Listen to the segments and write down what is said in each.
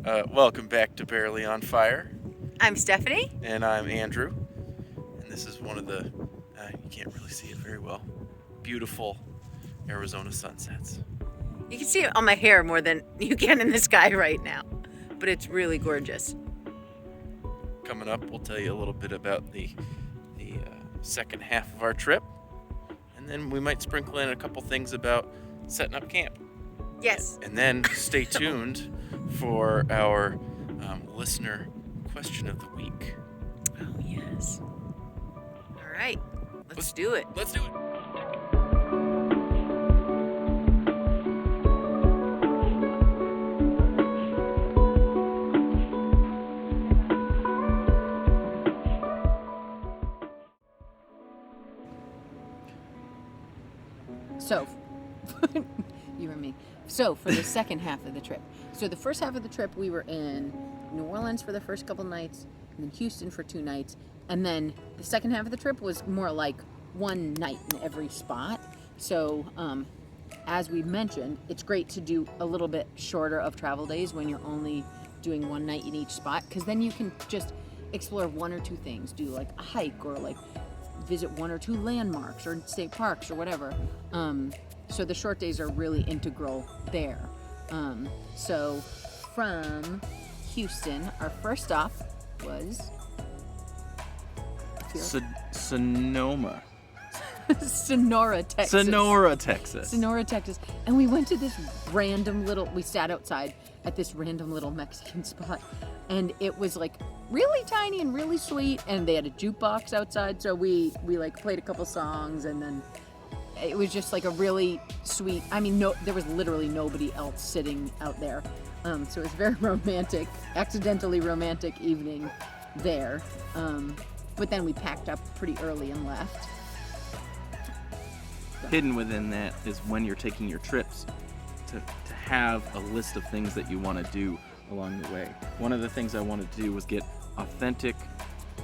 Welcome back to Barely on Fire, I'm Stephanie. and I'm Andrew. And this is one of the, you can't really see it very well, beautiful Arizona sunsets. You can see it on my hair more than you can in the sky right now, but it's really gorgeous. Coming up, we'll tell you a little bit about the second half of our trip, and then we might sprinkle in a couple things about setting up camp. Yes. And then stay tuned for our listener question of the week. Oh, yes. All right. Let's do it. Let's do it. So, you and me. So, for the second half of the trip. So, the first half of the trip, we were in New Orleans for the first couple nights, and then Houston for 2 nights. And then the second half of the trip was more like one night in every spot. So, as we mentioned, it's great to do a little bit shorter of travel days when you're only doing one night in each spot, because then you can just explore 1 or 2 things. Do like a hike or like visit 1 or 2 landmarks or state parks or whatever. So the short days are really integral there. So from Houston, our first stop was Sonoma. Sonora, Texas. Sonora, Texas. Sonora, Texas. And we went to this we sat outside at this random little Mexican spot. And it was like really tiny and really sweet. And they had a jukebox outside. So we like played a couple songs, and then it was just like a really sweet, there was literally nobody else sitting out there. So it was very romantic, accidentally romantic evening there. But then we packed up pretty early and left. Hidden within that is when you're taking your trips to have a list of things that you want to do along the way. One of the things I wanted to do was get authentic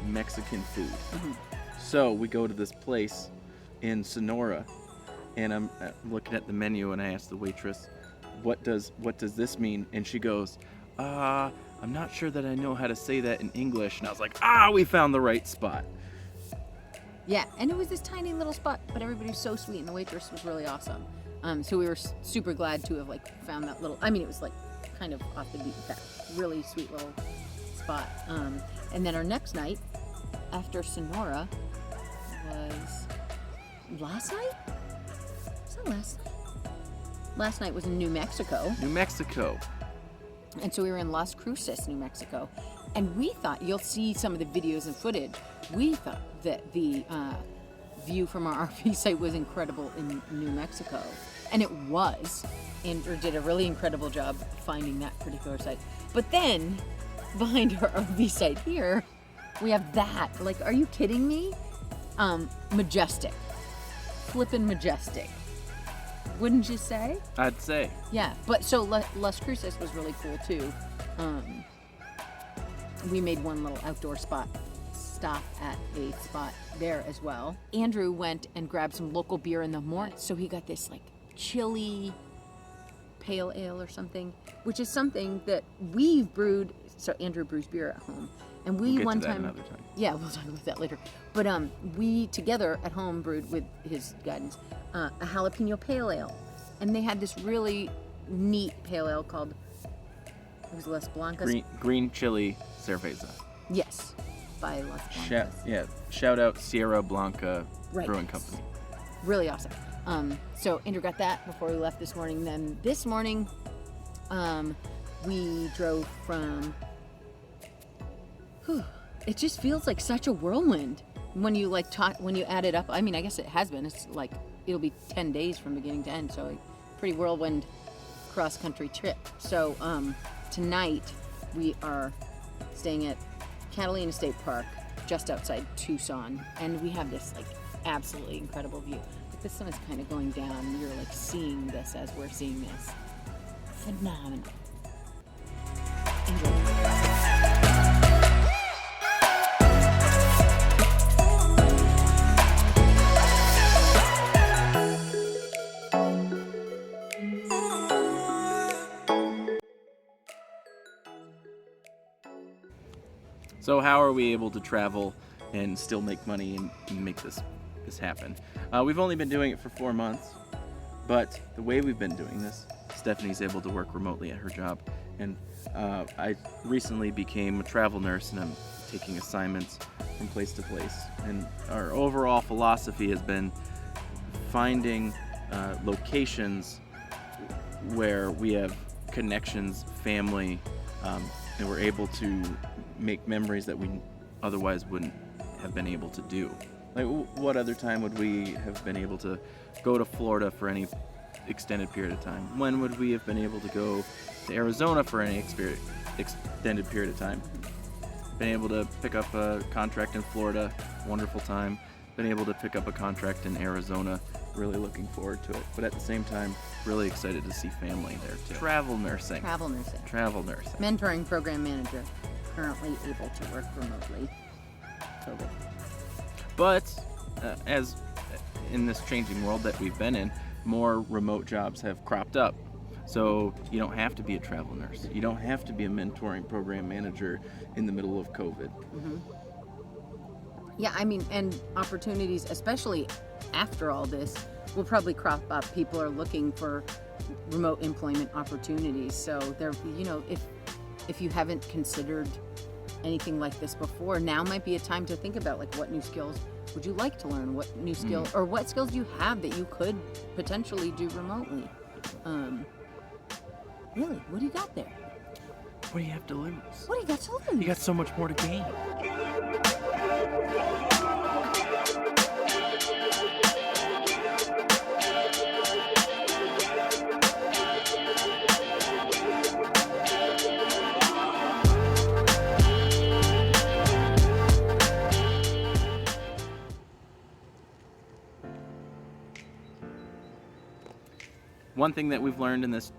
Mexican food. Mm-hmm. So we go to this place in Sonora, and I'm looking at the menu, and I asked the waitress, what does this mean? And she goes, I'm not sure that I know how to say that in English. And I was like, we found the right spot. Yeah, and it was this tiny little spot, but everybody was so sweet, and the waitress was really awesome. So we were super glad to have found that little, it was kind of off the beaten path, really sweet little spot. And then our next night after Sonora was last night? Was that last night? Last night was in New Mexico. New Mexico. And so we were in Las Cruces, New Mexico. And we thought, you'll see some of the videos and footage, we thought that the view from our RV site was incredible in New Mexico. And it was. Andrew did a really incredible job finding that particular site. But then, behind our RV site here, we have that. Are you kidding me? Majestic. Flippin' majestic. Wouldn't you say? I'd say. Yeah, but so Las Cruces was really cool too. We made one little outdoor stop at a spot there as well. Andrew went and grabbed some local beer in the morning, so he got this chili pale ale or something, which is something that we've brewed. So Andrew brews beer at home, and we We'll get one to that time. another time. Yeah, we'll talk about that later. But we together at home brewed with his guidance a jalapeno pale ale, and they had this really neat pale ale called, it was Las Blancas. Green chili cerveza. Yes, by Las Blancas. Shout out Sierra Blanca Right. Brewing Company. Really awesome. So Andrew got that before we left this morning. Then this morning, we drove from. It just feels like such a whirlwind when you when you add it up. I guess it has been. It's it'll be 10 days from beginning to end. So pretty whirlwind cross country trip. So tonight we are staying at Catalina State Park, just outside Tucson, and we have this absolutely incredible view. The sun is kind of going down, and you're seeing this as we're seeing this. Phenomenal. Enjoy. So how are we able to travel and still make money and make this happen? We've only been doing it for 4 months, but the way we've been doing this, Stephanie's able to work remotely at her job, and I recently became a travel nurse, and I'm taking assignments from place to place. And our overall philosophy has been finding locations where we have connections, family, and we're able to make memories that we otherwise wouldn't have been able to do. Like, what other time would we have been able to go to Florida for any extended period of time? When would we have been able to go to Arizona for any extended period of time? Been able to pick up a contract in Florida, wonderful time. Been able to pick up a contract in Arizona, really looking forward to it. But at the same time, really excited to see family there too. Travel nursing. Mentoring program manager, currently able to work remotely. COVID. But as in this changing world that we've been in, more remote jobs have cropped up. So you don't have to be a travel nurse. You don't have to be a mentoring program manager in the middle of COVID. Mm-hmm. Yeah, I mean, and opportunities, especially after all this, will probably crop up. People are looking for remote employment opportunities. So there, if you haven't considered anything like this before, now might be a time to think about, like, what new skills would you like to learn? What new skill or what skills do you have that you could potentially do remotely? Really, what do you got there? What do you have to lose? What do you got to lose? You got so much more to gain. One thing that we've learned in this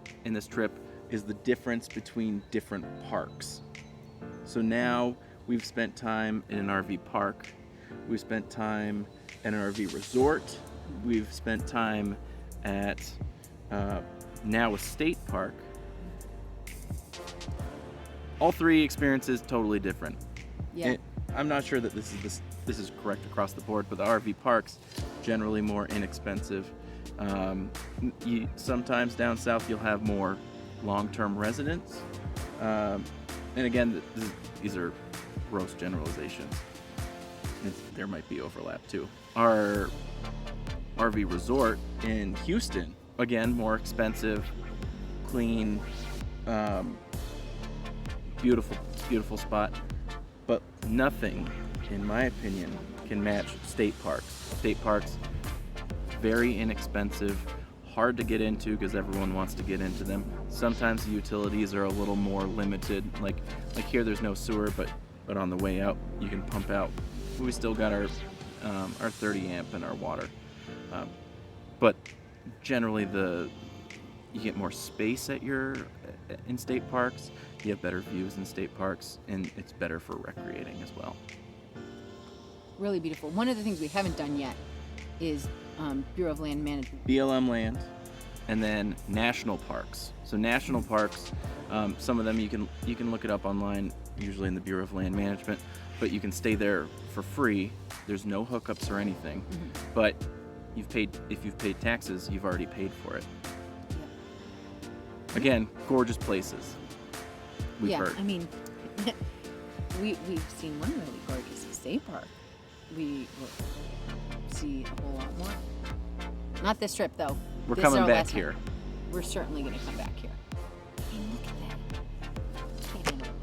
trip is the difference between different parks. So now we've spent time in an RV park, we've spent time at an RV resort, we've spent time at now a state park. All three experiences totally different. Yeah. I'm not sure that this is correct across the board, but the RV parks generally more inexpensive. Sometimes down south you'll have more long-term residents, and again, these are gross generalizations. There might be overlap too. Our RV resort in Houston, again, more expensive, clean, beautiful spot, but nothing, in my opinion, can match state parks. State parks, very inexpensive, hard to get into because everyone wants to get into them. Sometimes the utilities are a little more limited. Like here, there's no sewer, but on the way out, you can pump out. We still got our 30 amp and our water, but generally you get more space in state parks. You have better views in state parks, and it's better for recreating as well. Really beautiful. One of the things we haven't done yet is Bureau of Land Management. BLM land, and then national parks. So national parks, some of them you can look it up online, usually in the Bureau of Land Management, but you can stay there for free. There's no hookups or anything, but if you've paid taxes, you've already paid for it. Again, gorgeous places. We've heard. I mean, we've seen one really gorgeous state park. We will see a whole lot more. Not this trip, though. We're This coming is our back last here. one. We're certainly going to come back here. I mean, look at that. Can't handle it.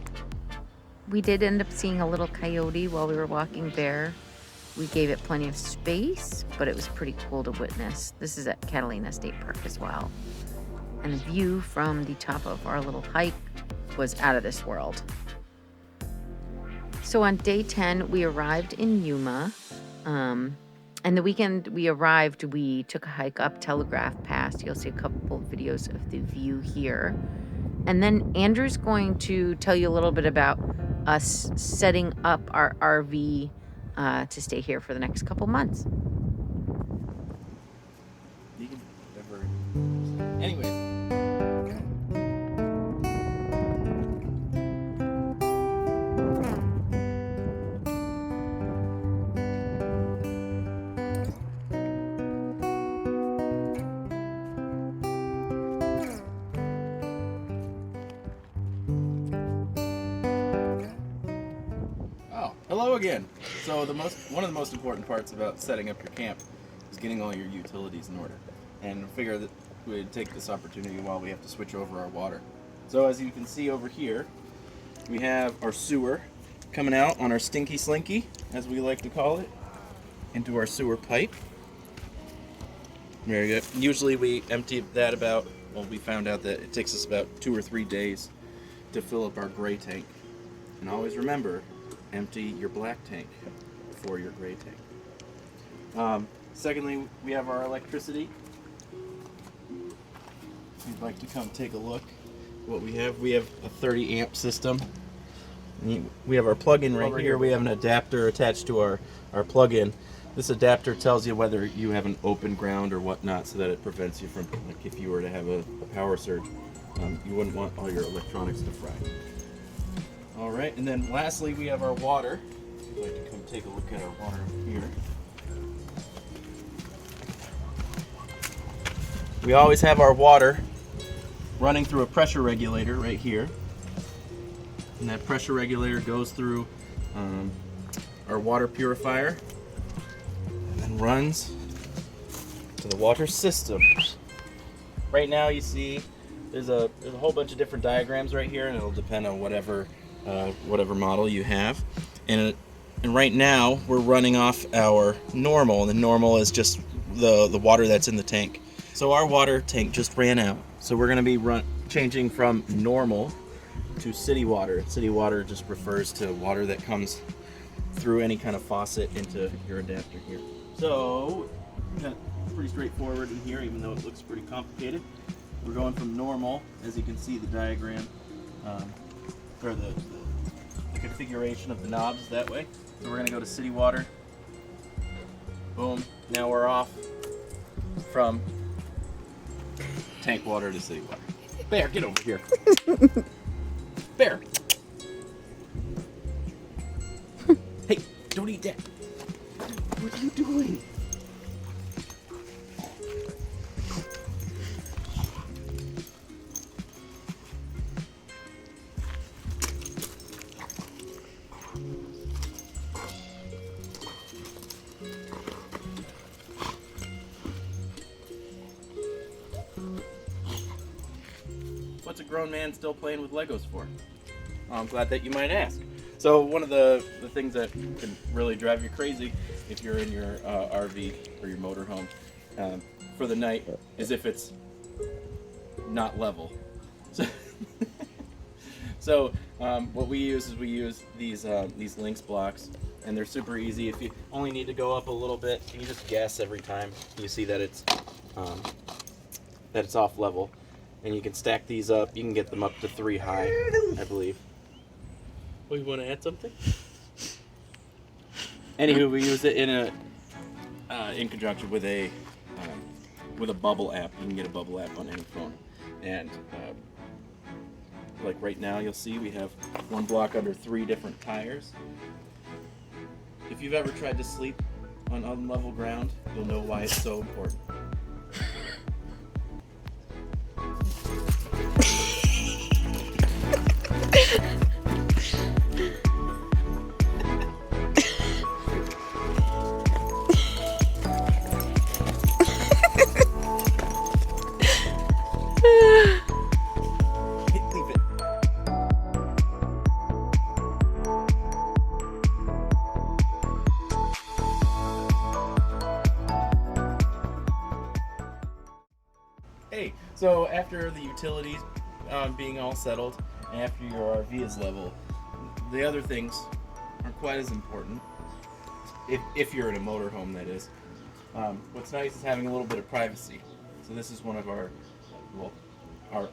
We did end up seeing a little coyote while we were walking there. We gave it plenty of space, but it was pretty cool to witness. This is at Catalina State Park as well. And the view from the top of our little hike was out of this world. So on day 10, we arrived in Yuma. And the weekend we arrived, we took a hike up Telegraph Pass. You'll see a couple of videos of the view here. And then Andrew's going to tell you a little bit about us setting up our RV to stay here for the next couple months. You can never. Anyways. Hello again. So one of the most important parts about setting up your camp is getting all your utilities in order. And figure that we'd take this opportunity while we have to switch over our water. So as you can see over here, we have our sewer coming out on our stinky slinky, as we like to call it, into our sewer pipe. Very good. Usually we empty that about, well, we found out that it takes us about 2 or 3 days to fill up our gray tank. And always remember, empty your black tank before your gray tank. Secondly, we have our electricity. If you'd like to come take a look what we have a 30 amp system. We have our plug-in right here. We have an adapter attached to our plug-in. This adapter tells you whether you have an open ground or whatnot, so that it prevents you from, like, if you were to have a power surge, you wouldn't want all your electronics to fry. All right, and then lastly, we have our water. If you'd like to come take a look at our water here. We always have our water running through a pressure regulator right here. And that pressure regulator goes through our water purifier and then runs to the water system. Right now you see there's a whole bunch of different diagrams right here, and it'll depend on whatever model you have. And right now we're running off our normal, and the normal is just the water that's in the tank. So our water tank just ran out. So we're going to be changing from normal to city water. City water just refers to water that comes through any kind of faucet into your adapter here. So pretty straightforward in here, even though it looks pretty complicated. We're going from normal, as you can see the diagram, or the configuration of the knobs that way. So we're going to go to city water. Boom. Now we're off from tank water to city water. Bear, get over here. Bear. Hey, don't eat that. What are you doing? What's a grown man still playing with Legos for? I'm glad that you might ask. So one of the things that can really drive you crazy if you're in your RV or your motorhome for the night is if it's not level. So what we use is these Lynx blocks, and they're super easy. If you only need to go up a little bit, you just guess every time you see that it's off level. And you can stack these up. You can get them up to 3 high, I believe. Well, you want to add something? Anywho, we use it in conjunction with a bubble app. You can get a bubble app on any phone. And like right now, you'll see we have one block under 3 different tires. If you've ever tried to sleep on unlevel ground, you'll know why it's so important. Hey, so after the utilities being all settled, and after your RV is level, the other things aren't quite as important. If you're in a motorhome, that is. What's nice is having a little bit of privacy. So this is one of our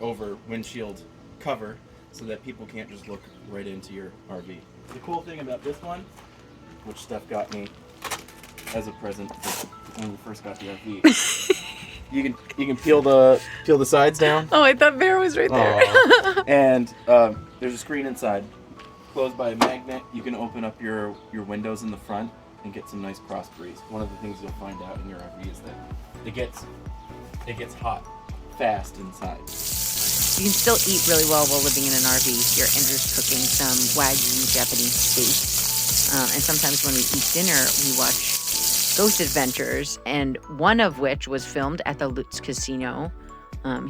over windshield cover, so that people can't just look right into your RV. The cool thing about this one, which Steph got me as a present when we first got the RV. You can peel the sides down. Oh, I thought Bear was right there. And there's a screen inside, closed by a magnet. You can open up your windows in the front and get some nice cross breeze. One of the things you'll find out in your RV is that it gets hot fast inside. You can still eat really well while living in an RV. Here, Andrew's cooking some Wagyu Japanese steak. And sometimes when we eat dinner, we watch Ghost Adventures, and one of which was filmed at the Lutz Casino.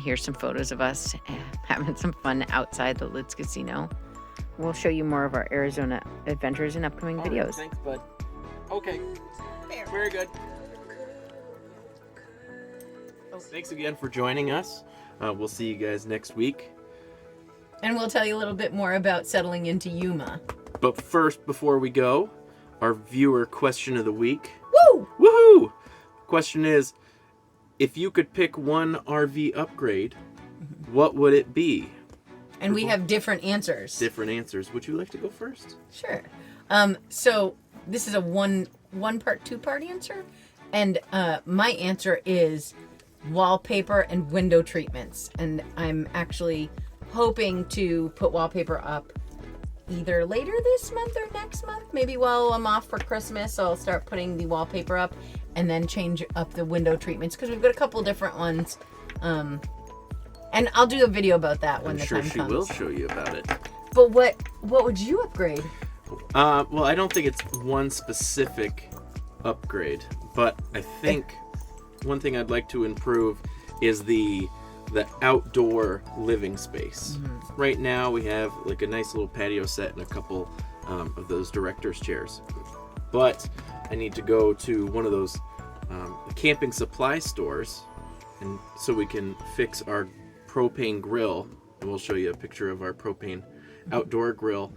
Here's some photos of us having some fun outside the Lutz Casino. We'll show you more of our Arizona adventures in upcoming videos. Thanks, bud. Okay. Very good. Thanks again for joining us. We'll see you guys next week. And we'll tell you a little bit more about settling into Yuma. But first, before we go, our viewer question of the week. Woo! Woohoo! Question is, if you could pick one RV upgrade, what would it be? And we have different answers. Different answers. Would you like to go first? Sure. So this is a one part, 2-part answer. And my answer is wallpaper and window treatments. And I'm actually hoping to put wallpaper up either later this month or next month. Maybe while I'm off for Christmas, I'll start putting the wallpaper up and then change up the window treatments because we've got a couple different ones. And I'll do a video about that when the time comes. I'm sure she will show you about it. But what would you upgrade? Well, I don't think it's one specific upgrade, but I think one thing I'd like to improve is the outdoor living space. Mm-hmm. Right now we have like a nice little patio set and a couple of those director's chairs. But I need to go to one of those camping supply stores, and so we can fix our propane grill. And we'll show you a picture of our propane outdoor grill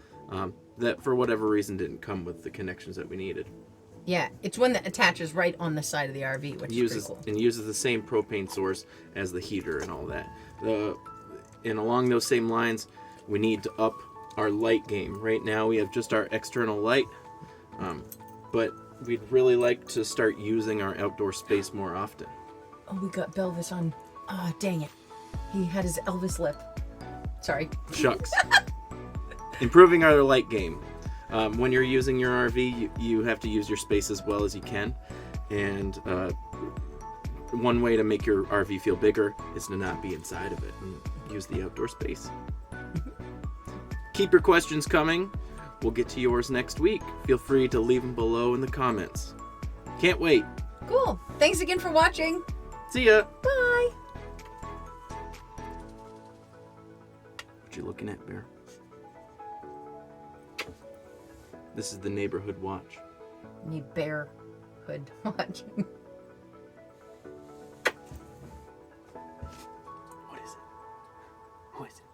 that for whatever reason didn't come with the connections that we needed. Yeah, it's one that attaches right on the side of the RV, which is pretty cool. And uses the same propane source as the heater and all that. And along those same lines, we need to up our light game. Right now we have just our external light, but we'd really like to start using our outdoor space more often. Oh, we got Belvis on. Ah, dang it. He had his Elvis lip. Sorry. Shucks. Improving our light game. When you're using your RV, you have to use your space as well as you can. And one way to make your RV feel bigger is to not be inside of it and use the outdoor space. Keep your questions coming. We'll get to yours next week. Feel free to leave them below in the comments. Can't wait. Cool. Thanks again for watching. See ya. Bye. What you looking at, Bear? This is the neighborhood watch. Me bear hood watching. What is it? Who is it?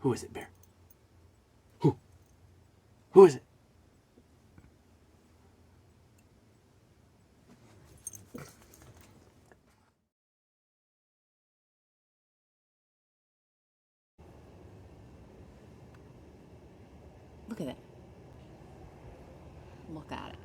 Who is it, Bear? Who? Who is it? Look at it. Look at it.